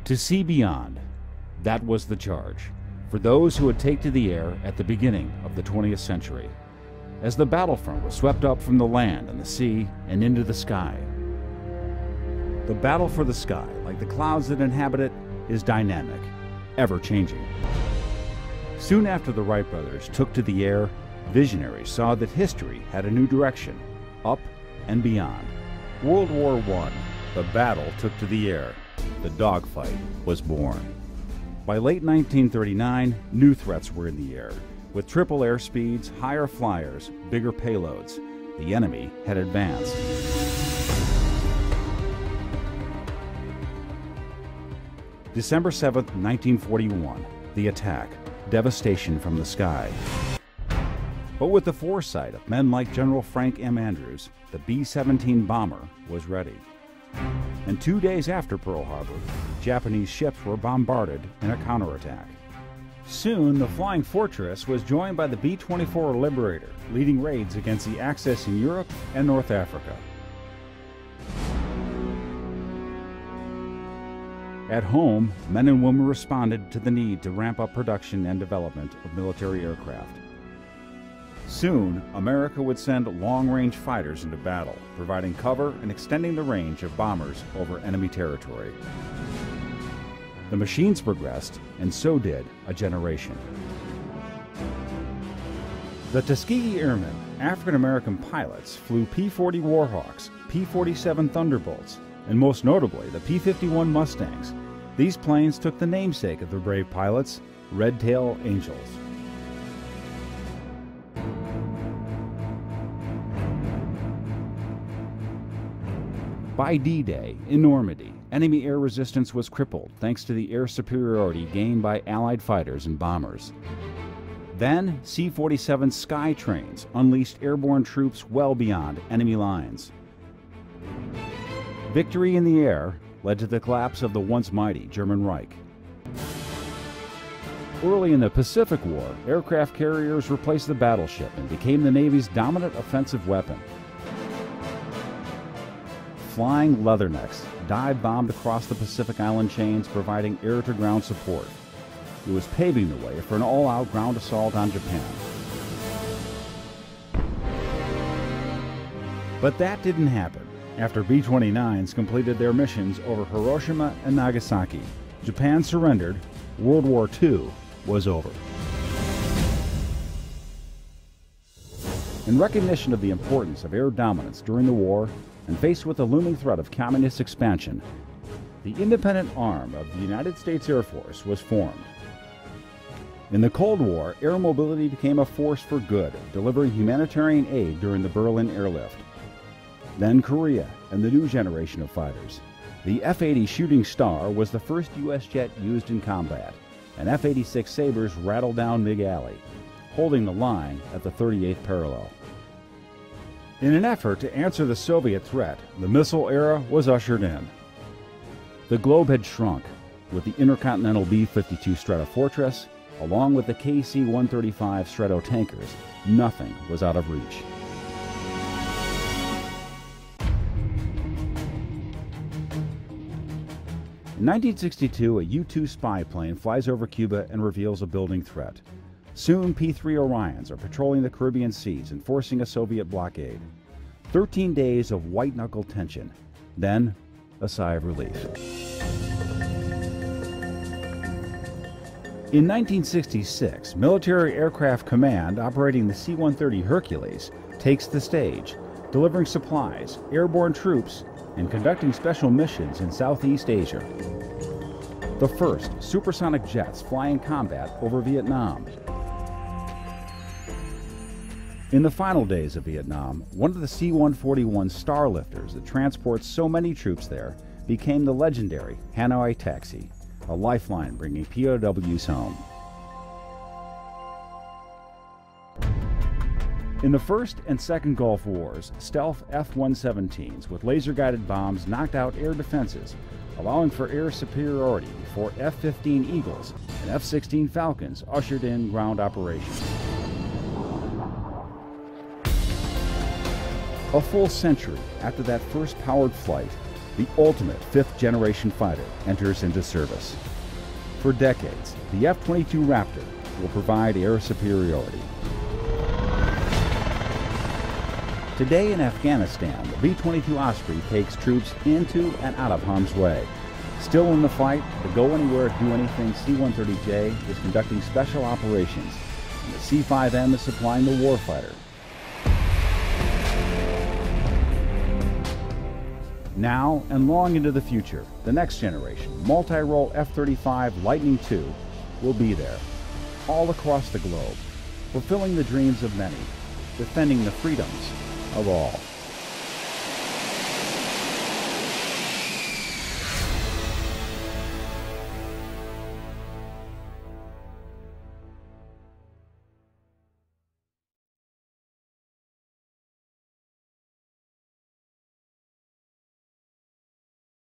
To see beyond, that was the charge for those who would take to the air at the beginning of the 20th century, as the battlefront was swept up from the land and the sea and into the sky. The battle for the sky, like the clouds that inhabit it, is dynamic, ever-changing. Soon after the Wright brothers took to the air, visionaries saw that history had a new direction, up and beyond. World War I, the battle took to the air. The dogfight was born. By late 1939, new threats were in the air. With triple air speeds, higher flyers, bigger payloads, the enemy had advanced. December 7, 1941, the attack, devastation from the sky. But with the foresight of men like General Frank M. Andrews, the B-17 bomber was ready. And 2 days after Pearl Harbor, Japanese ships were bombarded in a counterattack. Soon, the Flying Fortress was joined by the B-24 Liberator, leading raids against the Axis in Europe and North Africa. At home, men and women responded to the need to ramp up production and development of military aircraft. Soon, America would send long-range fighters into battle, providing cover and extending the range of bombers over enemy territory. The machines progressed, and so did a generation. The Tuskegee Airmen, African-American pilots, flew P-40 Warhawks, P-47 Thunderbolts, and most notably the P-51 Mustangs. These planes took the namesake of their brave pilots, Red Tail Angels. By D-Day, in Normandy, enemy air resistance was crippled thanks to the air superiority gained by Allied fighters and bombers. Then, C-47 Sky trains unleashed airborne troops well beyond enemy lines. Victory in the air led to the collapse of the once mighty German Reich. Early in the Pacific War, aircraft carriers replaced the battleship and became the Navy's dominant offensive weapon. Flying Leathernecks dive-bombed across the Pacific Island chains, providing air-to-ground support. It was paving the way for an all-out ground assault on Japan. But that didn't happen. After B-29s completed their missions over Hiroshima and Nagasaki, Japan surrendered. World War II was over. In recognition of the importance of air dominance during the war, and faced with the looming threat of communist expansion, the independent arm of the United States Air Force was formed. In the Cold War, air mobility became a force for good, delivering humanitarian aid during the Berlin airlift. Then Korea and the new generation of fighters. The F-80 Shooting Star was the first U.S. jet used in combat, and F-86 Sabres rattled down Mig Alley, holding the line at the 38th parallel. In an effort to answer the Soviet threat, the missile era was ushered in. The globe had shrunk, with the intercontinental B-52 Stratofortress, along with the KC-135 Stratotankers. Nothing was out of reach. In 1962, a U-2 spy plane flies over Cuba and reveals a building threat. Soon, P-3 Orions are patrolling the Caribbean seas, enforcing a Soviet blockade. 13 days of white-knuckle tension, then a sigh of relief. In 1966, Military Aircraft Command, operating the C-130 Hercules, takes the stage, delivering supplies, airborne troops, and conducting special missions in Southeast Asia. The first supersonic jets fly in combat over Vietnam. In the final days of Vietnam, one of the C-141 Starlifters that transports so many troops there became the legendary Hanoi Taxi, a lifeline bringing POWs home. In the First and Second Gulf Wars, stealth F-117s with laser-guided bombs knocked out air defenses, allowing for air superiority before F-15 Eagles and F-16 Falcons ushered in ground operations. A full century after that first powered flight, the ultimate fifth-generation fighter enters into service. For decades, the F-22 Raptor will provide air superiority. Today in Afghanistan, the V-22 Osprey takes troops into and out of harm's way. Still in the fight, the Go Anywhere, Do Anything C-130J is conducting special operations, and the C-5M is supplying the warfighter. Now and long into the future, the next generation, multi-role F-35 Lightning II will be there, all across the globe, fulfilling the dreams of many, defending the freedoms of all.